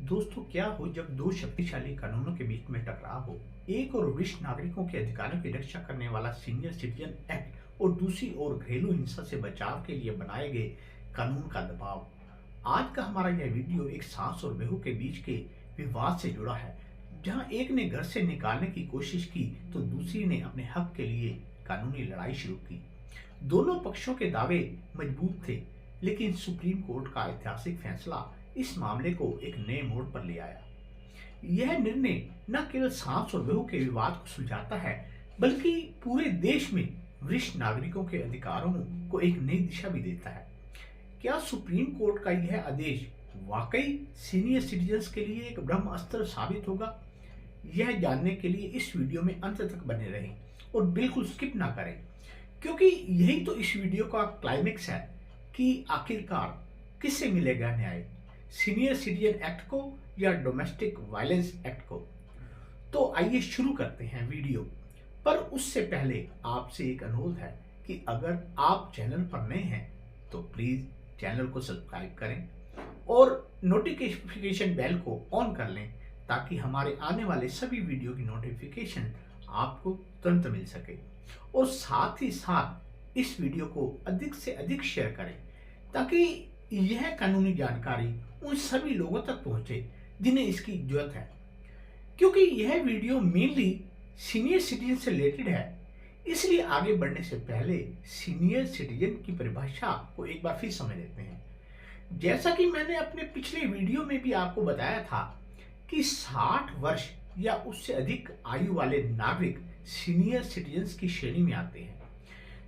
दोस्तों, क्या हो जब दो शक्तिशाली कानूनों के बीच में टकराव हो। एक और वरिष्ठ नागरिकों के अधिकारों की रक्षा करने वाला सीनियर सिटीजन एक्ट और दूसरी ओर घरेलू हिंसा से बचाव के लिए बनाए गए कानून का दबाव। आज का हमारा यह वीडियो एक सास और बहू के बीच के विवाद से जुड़ा है, जहां एक ने घर से निकालने की कोशिश की तो दूसरी ने अपने हक के लिए कानूनी लड़ाई शुरू की। दोनों पक्षों के दावे मजबूत थे, लेकिन सुप्रीम कोर्ट का ऐतिहासिक फैसला इस मामले को एक नए मोड़ पर ले आया। यह निर्णय न केवल सास और बहू के विवाद को सुलझाता है, बल्कि पूरे देश में वरिष्ठ नागरिकों के अधिकारों को एक नई दिशा भी देता है। क्या सुप्रीम कोर्ट का यह आदेश वाकई सीनियर सिटीजन्स के लिए एक ब्रह्मास्त्र साबित होगा? यह जानने के लिए इस वीडियो में अंत तक बने रहें और बिल्कुल स्किप ना करें, क्योंकि यही तो इस वीडियो का क्लाइमेक्स है कि आखिरकार किससे मिलेगा न्याय, सीनियर सिटीजन एक्ट को या डोमेस्टिक वायलेंस एक्ट को। तो आइए शुरू करते हैं वीडियो। पर उससे पहले आपसे एक अनुरोध है कि अगर आप चैनल पर नए हैं तो प्लीज चैनल को सब्सक्राइब करें और नोटिफिकेशन बेल को ऑन कर लें, ताकि हमारे आने वाले सभी वीडियो की नोटिफिकेशन आपको तुरंत मिल सके। और साथ ही साथ इस वीडियो को अधिक से अधिक शेयर करें, ताकि यह कानूनी जानकारी उन सभी लोगों तक पहुंचे जिन्हें इसकी जरूरत है। क्योंकि यह वीडियो मेनली सीनियर सिटीजन से रिलेटेड है, इसलिए आगे बढ़ने से पहले सीनियर सिटीजन की परिभाषा को एक बार फिर समझ लेते हैं। जैसा कि मैंने अपने पिछले वीडियो में भी आपको बताया था कि 60 वर्ष या उससे अधिक आयु वाले नागरिक सीनियर सिटीजन्स की श्रेणी में आते हैं,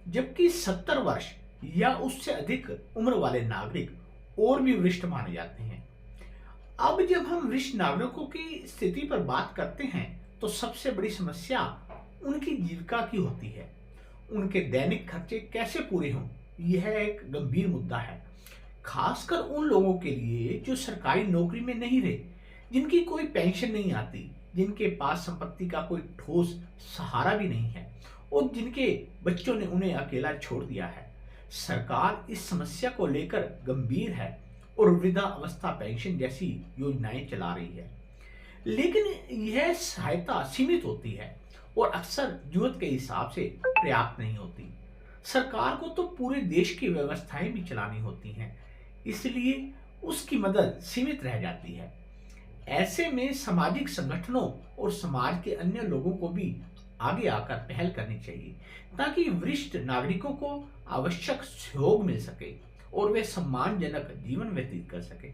जबकि 70 वर्ष या उससे अधिक उम्र वाले नागरिक और भी वरिष्ठ माने जाते हैं। अब जब हम वरिष्ठ नागरिकों की स्थिति पर बात करते हैं तो सबसे बड़ी समस्या उनकी जीविका की होती है। उनके दैनिक खर्चे कैसे पूरे हों, यह एक गंभीर मुद्दा है, खासकर उन लोगों के लिए जो सरकारी नौकरी में नहीं रहे, जिनकी कोई पेंशन नहीं आती, जिनके पास संपत्ति का कोई ठोस सहारा भी नहीं है और जिनके बच्चों ने उन्हें अकेला छोड़ दिया है। सरकार इस समस्या को लेकर गंभीर है और वृद्धा अवस्था पेंशन जैसी योजनाएं चला रही है, लेकिन यह सहायता सीमित होती है और अक्सर जरूरत के हिसाब से पर्याप्त नहीं होती। सरकार को तो पूरे देश की व्यवस्थाएं भी चलानी होती हैं, इसलिए उसकी मदद सीमित रह जाती है। ऐसे में सामाजिक संगठनों और समाज के अन्य लोगों को भी आगे आकर पहल करनी चाहिए, ताकि वरिष्ठ नागरिकों को आवश्यक सहयोग मिल सके और वे सम्मानजनक जीवन व्यतीत कर सके।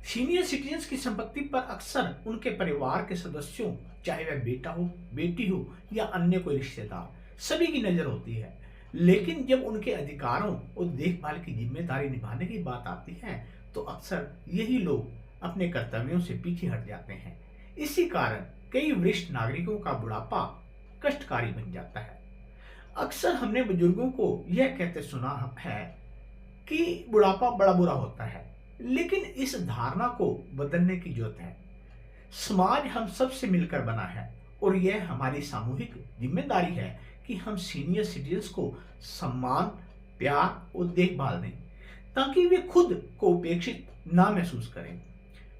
सीनियर सिटीजन्स की संपत्ति पर अक्सर उनके परिवार के सदस्यों, चाहे वह बेटा हो, बेटी हो या अन्य कोई रिश्तेदार, सभी की नजर होती है। लेकिन जब उनके अधिकारों और देखभाल की जिम्मेदारी निभाने की बात आती है तो अक्सर यही लोग अपने कर्तव्यों से पीछे हट जाते हैं। इसी कारण कई वरिष्ठ नागरिकों का बुढ़ापा कष्टकारी बन जाता है। अक्सर हमने बुजुर्गों को यह कहते सुना है कि बुढ़ापा बड़ा बुरा होता है, लेकिन इस धारणा को बदलने की जरूरत है। समाज हम सब से मिलकर बना है और यह हमारी सामूहिक जिम्मेदारी है कि हम सीनियर सिटीजन्स को सम्मान, प्यार और देखभाल दें, ताकि वे खुद को उपेक्षित ना महसूस करें।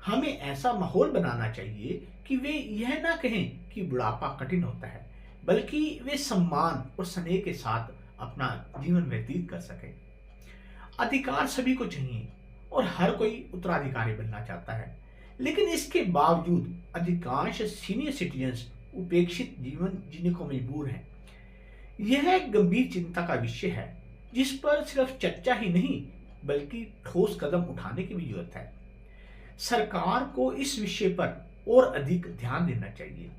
हमें ऐसा माहौल बनाना चाहिए कि वे यह ना कहें कि बुढ़ापा कठिन होता है, बल्कि वे सम्मान और स्नेह के साथ अपना जीवन व्यतीत कर सकें। अधिकार सभी को चाहिए और हर कोई उत्तराधिकारी बनना चाहता है, लेकिन इसके बावजूद अधिकांश सीनियर सिटीजन्स उपेक्षित जीवन जीने को मजबूर हैं। यह एक गंभीर चिंता का विषय है, जिस पर सिर्फ चर्चा ही नहीं बल्कि ठोस कदम उठाने की भी जरूरत है। सरकार को इस विषय पर और अधिक ध्यान देना चाहिए,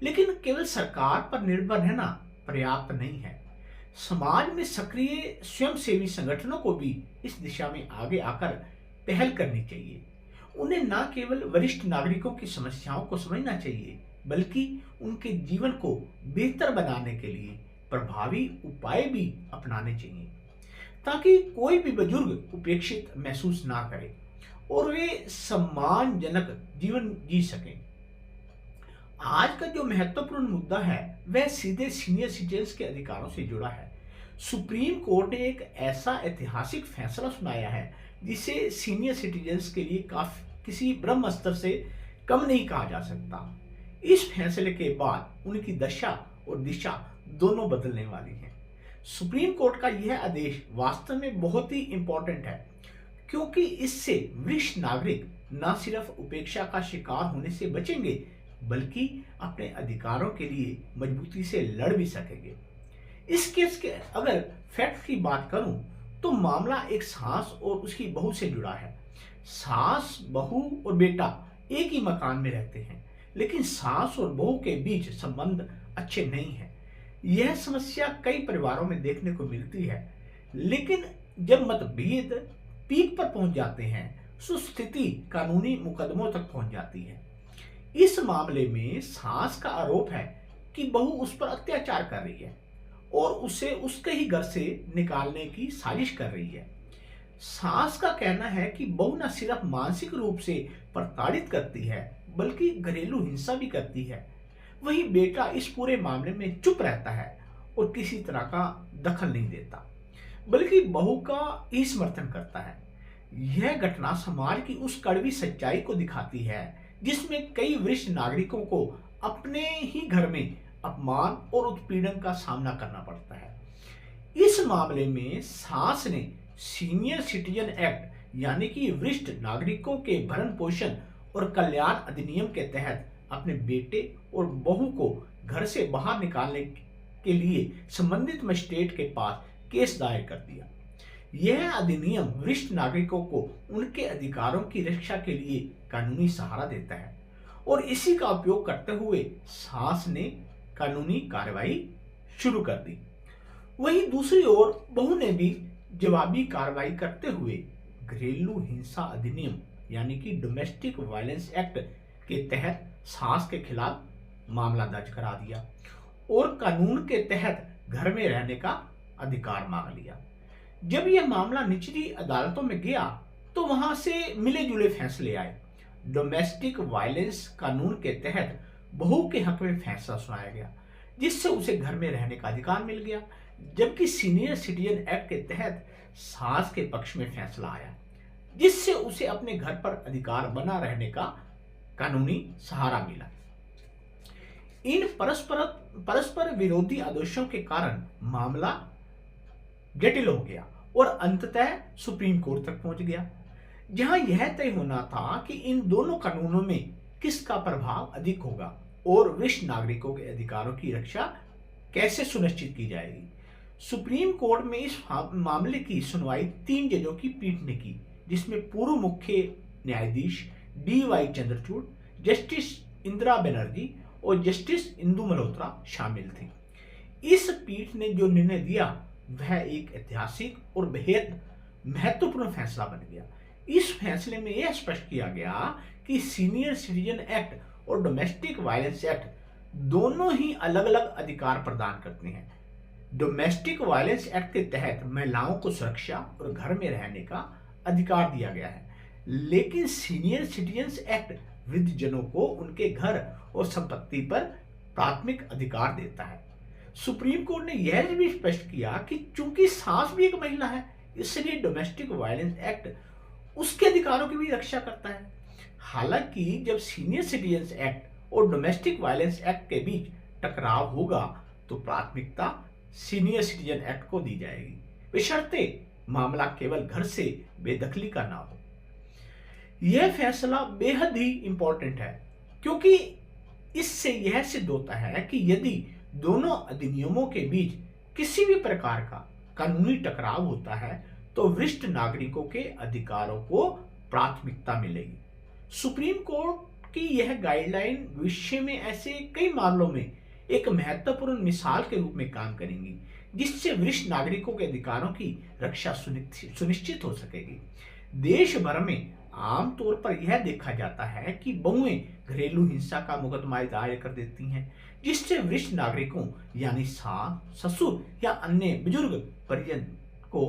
लेकिन केवल सरकार पर निर्भर रहना पर्याप्त नहीं है। समाज में सक्रिय स्वयंसेवी संगठनों को भी इस दिशा में आगे आकर पहल करनी चाहिए। उन्हें न केवल वरिष्ठ नागरिकों की समस्याओं को समझना चाहिए, बल्कि उनके जीवन को बेहतर बनाने के लिए प्रभावी उपाय भी अपनाने चाहिए, ताकि कोई भी बुजुर्ग उपेक्षित महसूस ना करे और वे सम्मानजनक जीवन जी सकें। आज का जो महत्वपूर्ण मुद्दा है वह सीधे सीनियर सिटीजन्स के अधिकारों से जुड़ा है। सुप्रीम कोर्ट ने एक ऐसा ऐतिहासिक फैसला सुनाया है जिसे सीनियर सिटीजन्स के लिए किसी ब्रह्म स्तर से कम नहीं कहा जा सकता। इस फैसले के बाद उनकी दशा और दिशा दोनों बदलने वाली हैं। सुप्रीम कोर्ट का यह आदेश वास्तव में बहुत ही इंपॉर्टेंट है, क्योंकि इससे वरिष्ठ नागरिक न सिर्फ उपेक्षा का शिकार होने से बचेंगे, बल्कि अपने अधिकारों के लिए मजबूती से लड़ भी सकेंगे। इस केस के अगर फैक्ट की बात करूं तो मामला एक सास और उसकी बहू से जुड़ा है। सास, बहू और बेटा एक ही मकान में रहते हैं, लेकिन सास और बहू के बीच संबंध अच्छे नहीं है। यह समस्या कई परिवारों में देखने को मिलती है, लेकिन जब मतभेद पीक पर पहुंच जाते हैं तो स्थिति कानूनी मुकदमों तक पहुंच जाती है। इस मामले में सास का आरोप है कि बहू उस पर अत्याचार कर रही है और उसे उसके ही घर से निकालने की साजिश कर रही है। सास का कहना है कि बहू न सिर्फ मानसिक रूप से प्रताड़ित करती है, बल्कि घरेलू हिंसा भी करती है। वहीं बेटा इस पूरे मामले में चुप रहता है और किसी तरह का दखल नहीं देता, बल्कि बहू का ही समर्थन करता है। यह घटना समाज की उस कड़वी सच्चाई को दिखाती है जिसमें कई वरिष्ठ नागरिकों को अपने ही घर में अपमान और उत्पीड़न का सामना करना पड़ता है। इस मामले में सास ने सीनियर सिटीजन एक्ट यानी कि वरिष्ठ नागरिकों के भरण पोषण और कल्याण अधिनियम के तहत अपने बेटे और बहू को घर से बाहर निकालने के लिए संबंधित मजिस्ट्रेट के पास केस दायर कर दिया। यह अधिनियम वरिष्ठ नागरिकों को उनके अधिकारों की रक्षा के लिए कानूनी सहारा देता है और इसी का उपयोग करते हुए सास ने कानूनी कार्रवाई शुरू कर दी। वहीं दूसरी ओर बहू ने भी जवाबी कार्रवाई करते हुए घरेलू हिंसा अधिनियम यानी कि डोमेस्टिक वायलेंस एक्ट के तहत सास के खिलाफ मामला दर्ज करा दिया और कानून के तहत घर में रहने का अधिकार मांग लिया। जब यह मामला निचली अदालतों में गया तो वहां से मिले जुले फैसले आए। डोमेस्टिक वायलेंस कानून के तहत बहू के हक में फैसला सुनाया गया, जिससे उसे घर में रहने का अधिकार मिल गया, जबकि सीनियर सिटीजन एक्ट के तहत सास के पक्ष में फैसला आया, जिससे उसे अपने घर पर अधिकार बना रहने का कानूनी सहारा मिला। इन परस्पर विरोधी आदेशों के कारण मामला जटिल हो गया और अंततः सुप्रीम कोर्ट तक पहुंच गया, जहां यह तय होना था कि इन दोनों कानूनों में किसका प्रभाव अधिक होगा और वरिष्ठ नागरिकों के अधिकारों की रक्षा कैसे सुनिश्चित की जाएगी। सुप्रीम कोर्ट में इस मामले की सुनवाई 3 जजों की पीठ ने की, जिसमें पूर्व मुख्य न्यायाधीश DY चंद्रचूड़, जस्टिस इंदिरा बनर्जी और जस्टिस इंदु मल्होत्रा शामिल थे। इस पीठ ने जो निर्णय दिया वह एक ऐतिहासिक और बेहद महत्वपूर्ण फैसला बन गया। इस फैसले में यह स्पष्ट किया गया कि सीनियर सिटीजन एक्ट और डोमेस्टिक वायलेंस एक्ट दोनों ही अलग अलग अधिकार प्रदान करते हैं। डोमेस्टिक वायलेंस एक्ट के तहत महिलाओं को सुरक्षा और घर में रहने का अधिकार दिया गया है, लेकिन सीनियर सिटीजन एक्ट वृद्धजनों को उनके घर और संपत्ति पर प्राथमिक अधिकार देता है। सुप्रीम कोर्ट ने यह भी स्पष्ट किया कि चूंकि सास भी एक महिला है, इसलिए डोमेस्टिक वायलेंस एक्ट उसके अधिकारों की भी रक्षा करता है। हालांकि जब सीनियर सिटीजन एक्ट और डोमेस्टिक वायलेंस एक्ट के बीच टकराव होगा तो प्राथमिकता सीनियर सिटीजन एक्ट को दी जाएगी, बशर्ते मामला केवल घर से बेदखली का ना हो। यह फैसला बेहद ही इंपॉर्टेंट है, क्योंकि इससे यह सिद्ध होता है कि यदि दोनों अधिनियमों के बीच किसी भी प्रकार का कानूनी टकराव होता है तो वरिष्ठ नागरिकों के अधिकारों को प्राथमिकता मिलेगी। सुप्रीम कोर्ट की यह गाइडलाइन विश्व में ऐसे कई मामलों में एक महत्वपूर्ण मिसाल के रूप में काम करेंगी, जिससे वरिष्ठ नागरिकों के अधिकारों की रक्षा सुनिश्चित हो सकेगी। देश भर में आमतौर पर यह देखा जाता है कि बहुएं घरेलू हिंसा का मुकदमा दायर कर देती हैं, जिससे वरिष्ठ नागरिकों यानी सास, ससुर या अन्य बुजुर्ग परिजन को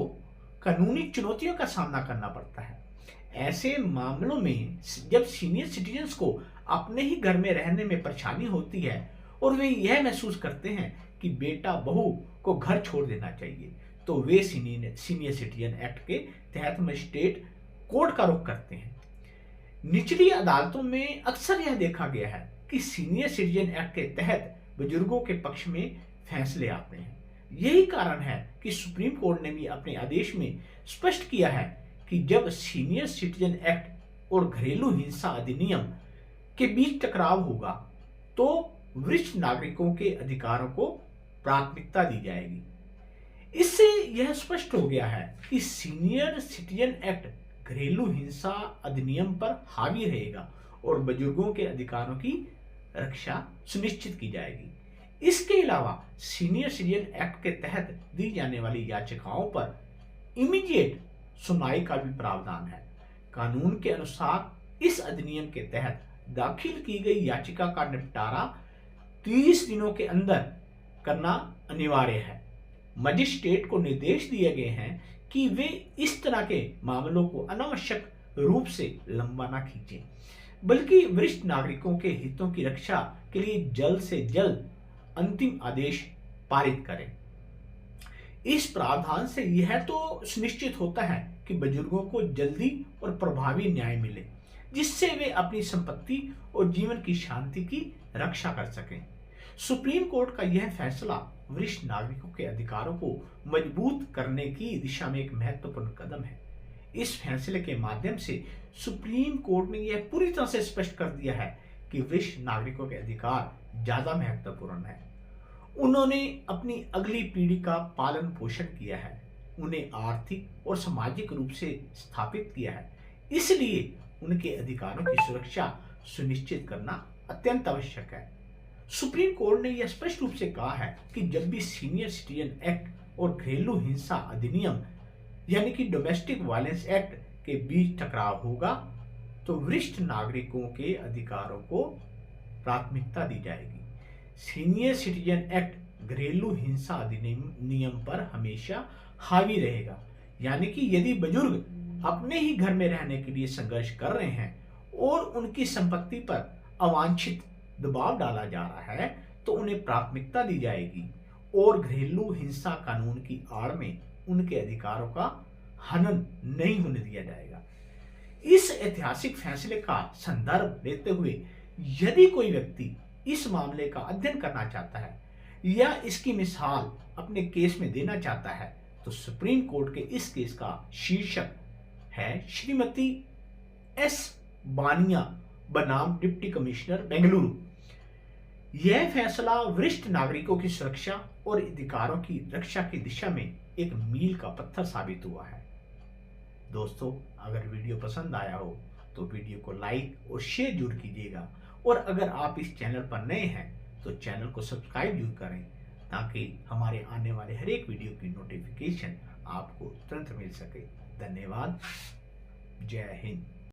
कानूनी चुनौतियों का सामना करना पड़ता है। ऐसे मामलों में जब सीनियर सिटीजन्स को अपने ही घर में रहने में परेशानी होती है और वे यह महसूस करते हैं कि बेटा बहू को घर छोड़ देना चाहिए, तो वे सीनियर सिटीजन एक्ट के तहत मजिस्ट्रेट कोर्ट का रुख करते हैं। निचली अदालतों में अक्सर यह देखा गया है कि सीनियर सिटीजन एक्ट के तहत बुजुर्गों के पक्ष में फैसले आते हैं। यही कारण है कि सुप्रीम कोर्ट ने भी अपने आदेश में स्पष्ट किया है कि जब सीनियर सिटीजन एक्ट और घरेलू हिंसा अधिनियम के बीच टकराव होगा तो वरिष्ठ नागरिकों के अधिकारों को प्राथमिकता दी जाएगी। इससे यह स्पष्ट हो गया है कि सीनियर सिटीजन एक्ट घरेलू हिंसा अधिनियम पर हावी रहेगा और बुजुर्गों के अधिकारों की रक्षा सुनिश्चित की जाएगी। इसके अलावा सीनियर सिटीजन एक्ट के तहत दी जाने वाली याचिकाओं पर इमीडिएट सुनवाई का भी प्रावधान है। कानून के अनुसार इस अधिनियम के तहत दाखिल की गई याचिका का निपटारा 30 दिनों के अंदर करना अनिवार्य है। मजिस्ट्रेट को निर्देश दिए गए हैं कि वे इस तरह के मामलों को अनावश्यक रूप से लंबा ना खींचें, बल्कि वरिष्ठ नागरिकों के हितों की रक्षा के लिए जल्द से जल्द अंतिम आदेश पारित करें। इस प्रावधान से यह तो सुनिश्चित होता है कि बुजुर्गों को जल्दी और प्रभावी न्याय मिले, जिससे वे अपनी संपत्ति और जीवन की शांति की रक्षा कर सकें। सुप्रीम कोर्ट का यह फैसला वरिष्ठ नागरिकों के अधिकारों को मजबूत करने की दिशा में एक महत्वपूर्ण कदम है। इस फैसले के माध्यम से सुप्रीम कोर्ट ने यह पूरी तरह से स्पष्ट कर दिया है कि वरिष्ठ नागरिकों के अधिकार ज्यादा महत्वपूर्ण है। उन्होंने अपनी अगली पीढ़ी का पालन पोषण किया है, उन्हें आर्थिक और सामाजिक रूप से स्थापित किया है, इसलिए उनके अधिकारों की सुरक्षा सुनिश्चित करना अत्यंत आवश्यक है। सुप्रीम कोर्ट ने यह स्पष्ट रूप से कहा है कि जब भी सीनियर सिटीजन एक्ट और घरेलू हिंसा अधिनियम यानी कि डोमेस्टिक वायलेंस एक्ट के बीच टकराव होगा तो वरिष्ठ नागरिकों के अधिकारों को प्राथमिकता दी जाएगी। सीनियर सिटीजन एक्ट घरेलू हिंसा अधिनियम पर हमेशा हावी रहेगा, यानी कि यदि बुजुर्ग अपने ही घर में रहने के लिए संघर्ष कर रहे हैं और उनकी संपत्ति पर अवांछित दबाव डाला जा रहा है तो उन्हें प्राथमिकता दी जाएगी और घरेलू हिंसा कानून की आड़ में उनके अधिकारों का हनन नहीं होने दिया जाएगा। इस ऐतिहासिक फैसले का संदर्भ लेते हुए यदि कोई व्यक्ति इस मामले का अध्ययन करना चाहता है या इसकी मिसाल अपने केस में देना चाहता है तो सुप्रीम कोर्ट के इस केस का शीर्षक है श्रीमती एस बानिया बनाम डिप्टी कमिश्नर बेंगलुरु। यह फैसला वरिष्ठ नागरिकों की सुरक्षा और अधिकारों की रक्षा की दिशा में एक मील का पत्थर साबित हुआ है। दोस्तों, अगर वीडियो पसंद आया हो तो वीडियो को लाइक और शेयर जरूर कीजिएगा और अगर आप इस चैनल पर नए हैं तो चैनल को सब्सक्राइब जरूर करें ताकि हमारे आने वाले हर एक वीडियो की नोटिफिकेशन आपको तुरंत मिल सके। धन्यवाद। जय हिंद।